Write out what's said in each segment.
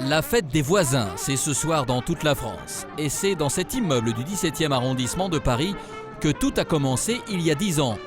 La fête des voisins, c'est ce soir dans toute la France. Et c'est dans cet immeuble du 17e arrondissement de Paris que tout a commencé il y a 10 ans.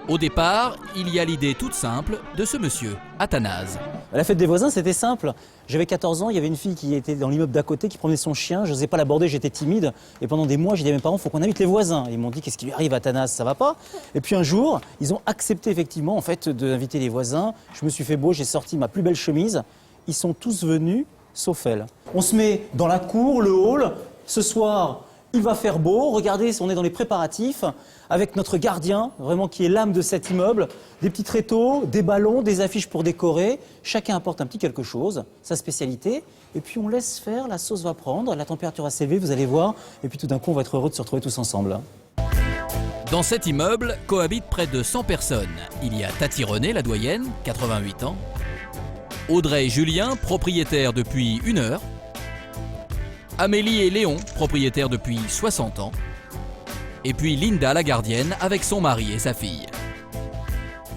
Au départ, il y a l'idée toute simple de ce monsieur, Athanase. La fête des voisins, c'était simple. J'avais 14 ans, il y avait une fille qui était dans l'immeuble d'à côté, qui promenait son chien. Je n'osais pas l'aborder, j'étais timide. Et pendant des mois, j'ai dit à mes parents, il faut qu'on invite les voisins. Ils m'ont dit, qu'est-ce qui lui arrive à Athanase, ça va pas? Et puis un jour, ils ont accepté effectivement en fait, d'inviter les voisins. Je me suis fait beau, j'ai sorti ma plus belle chemise. Ils sont tous venus, sauf elle. On se met dans la cour, le hall. Ce soir, il va faire beau. Regardez, on est dans les préparatifs avec notre gardien, vraiment qui est l'âme de cet immeuble. Des petits tréteaux, des ballons, des affiches pour décorer. Chacun apporte un petit quelque chose, sa spécialité. Et puis on laisse faire, la sauce va prendre, la température va s'élever, vous allez voir. Et puis tout d'un coup, on va être heureux de se retrouver tous ensemble. Dans cet immeuble cohabitent près de 100 personnes. Il y a Tati René, la doyenne, 88 ans. Audrey et Julien, propriétaires depuis 1 heure. Amélie et Léon, propriétaires depuis 60 ans. Et puis Linda, la gardienne, avec son mari et sa fille.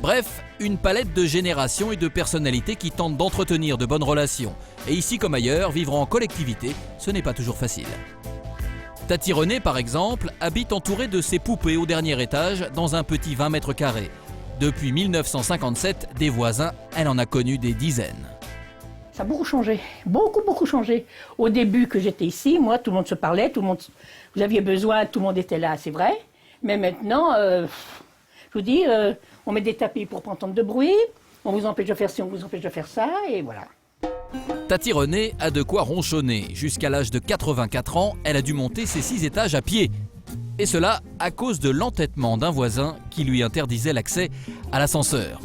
Bref, une palette de générations et de personnalités qui tentent d'entretenir de bonnes relations. Et ici comme ailleurs, vivre en collectivité, ce n'est pas toujours facile. Tati René, par exemple, habite entourée de ses poupées au dernier étage dans un petit 20 mètres carrés. Depuis 1957, des voisins, elle en a connu des dizaines. Ça a beaucoup changé, beaucoup changé. Au début que j'étais ici, moi, tout le monde se parlait, vous aviez besoin, tout le monde était là, c'est vrai. Mais maintenant, je vous dis, on met des tapis pour pas entendre de bruit, on vous empêche de faire ci, on vous empêche de faire ça, et voilà. Tati René a de quoi ronchonner. Jusqu'à l'âge de 84 ans, elle a dû monter ses 6 étages à pied. Et cela à cause de l'entêtement d'un voisin qui lui interdisait l'accès à l'ascenseur.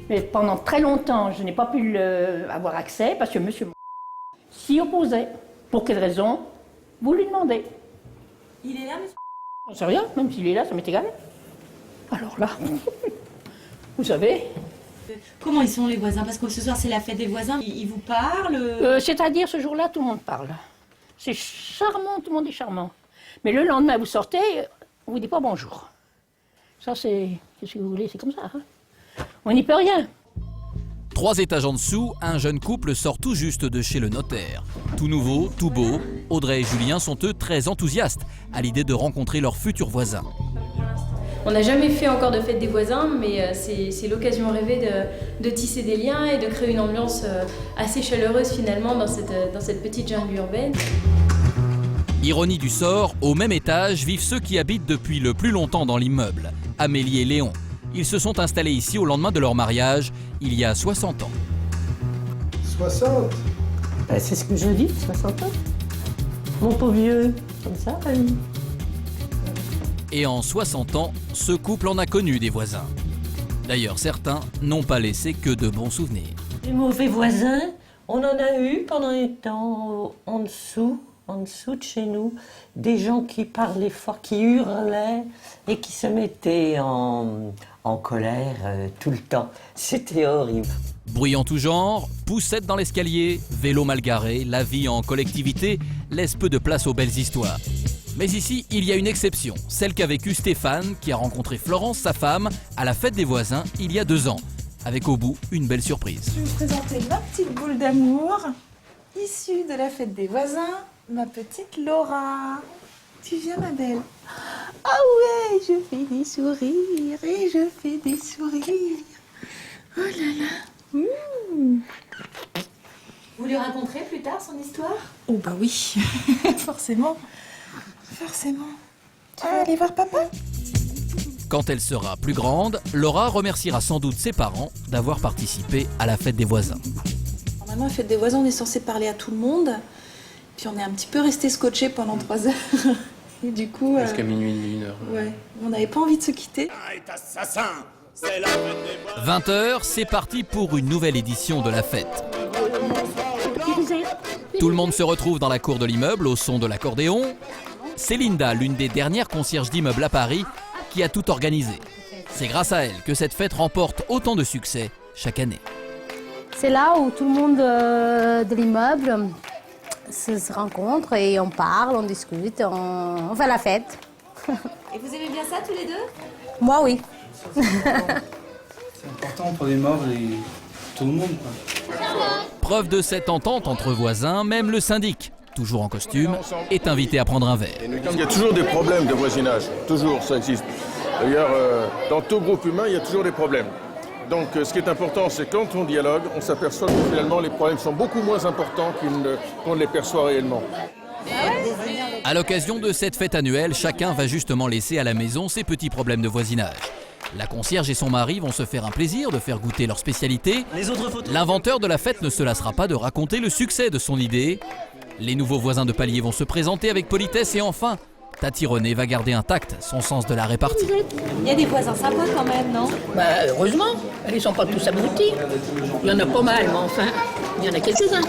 Mais pendant très longtemps, je n'ai pas pu avoir accès parce que monsieur s'y opposait. Pour quelle raison? Vous lui demandez. Il est là, monsieur? On sait rien, même s'il est là, ça m'est égal. Alors là, vous savez. Comment ils sont les voisins? Parce que ce soir c'est la fête des voisins, ils vous parlent? C'est-à-dire ce jour-là, tout le monde parle. C'est charmant, tout le monde est charmant. Mais le lendemain, vous sortez, on vous dit pas bonjour. Ça c'est, qu'est-ce que vous voulez, c'est comme ça. Hein, on n'y peut rien. 3 étages en dessous, un jeune couple sort tout juste de chez le notaire. Tout nouveau, tout beau, Audrey et Julien sont eux très enthousiastes à l'idée de rencontrer leurs futurs voisins. On n'a jamais fait encore de fête des voisins, mais c'est l'occasion rêvée de tisser des liens et de créer une ambiance assez chaleureuse finalement dans cette petite jungle urbaine. Ironie du sort, au même étage vivent ceux qui habitent depuis le plus longtemps dans l'immeuble, Amélie et Léon. Ils se sont installés ici au lendemain de leur mariage, il y a 60 ans. 60? C'est ce que je dis, 60 ans. Mon pauvre vieux, comme ça, famille. Et en 60 ans, ce couple en a connu des voisins. D'ailleurs, certains n'ont pas laissé que de bons souvenirs. Les mauvais voisins, on en a eu pendant les temps en dessous de chez nous, des gens qui parlaient fort, qui hurlaient et qui se mettaient en colère tout le temps. C'était horrible. Bruit en tout genre, poussettes dans l'escalier, vélo mal garé, la vie en collectivité laisse peu de place aux belles histoires. Mais ici, il y a une exception, celle qu'a vécue Stéphane, qui a rencontré Florence, sa femme, à la fête des voisins il y a 2 ans, avec au bout une belle surprise. Je vais vous présenter ma petite boule d'amour, issue de la fête des voisins, ma petite Laura. Tu viens, ma belle? Ah ouais, je fais des sourires et je fais des sourires. Oh là là. Vous lui raconterez plus tard son histoire? Oh bah oui, forcément. Forcément. Tu veux aller voir papa? Quand elle sera plus grande, Laura remerciera sans doute ses parents d'avoir participé à la fête des voisins. Normalement, à la fête des voisins, on est censé parler à tout le monde. Puis on est un petit peu resté scotché pendant 3 heures. Et du coup... Jusqu'à minuit, 1h. Ouais, on n'avait pas envie de se quitter. 20h, c'est parti pour une nouvelle édition de la fête. Tout le monde se retrouve dans la cour de l'immeuble au son de l'accordéon. C'est Linda, l'une des dernières concierges d'immeubles à Paris, qui a tout organisé. C'est grâce à elle que cette fête remporte autant de succès chaque année. C'est là où tout le monde de l'immeuble se rencontre et on parle, on discute, on fait la fête. Et vous aimez bien ça tous les deux? Moi, oui. C'est important pour les morts et tout le monde, quoi. Preuve de cette entente entre voisins, même le syndic, toujours en costume, est invité à prendre un verre. Il y a toujours des problèmes de voisinage, toujours, ça existe. D'ailleurs, dans tout groupe humain, il y a toujours des problèmes. Donc ce qui est important, c'est quand on dialogue, on s'aperçoit que finalement les problèmes sont beaucoup moins importants qu'on ne les perçoit réellement. À l'occasion de cette fête annuelle, chacun va justement laisser à la maison ses petits problèmes de voisinage. La concierge et son mari vont se faire un plaisir de faire goûter leur spécialité. L'inventeur de la fête ne se lassera pas de raconter le succès de son idée. Les nouveaux voisins de palier vont se présenter avec politesse et enfin, Tati René va garder intact son sens de la répartie. Il y a des voisins sympas quand même, non? Bah, heureusement, ils sont pas tous abrutis. Il y en a pas mal, mais enfin, il y en a quelques-uns.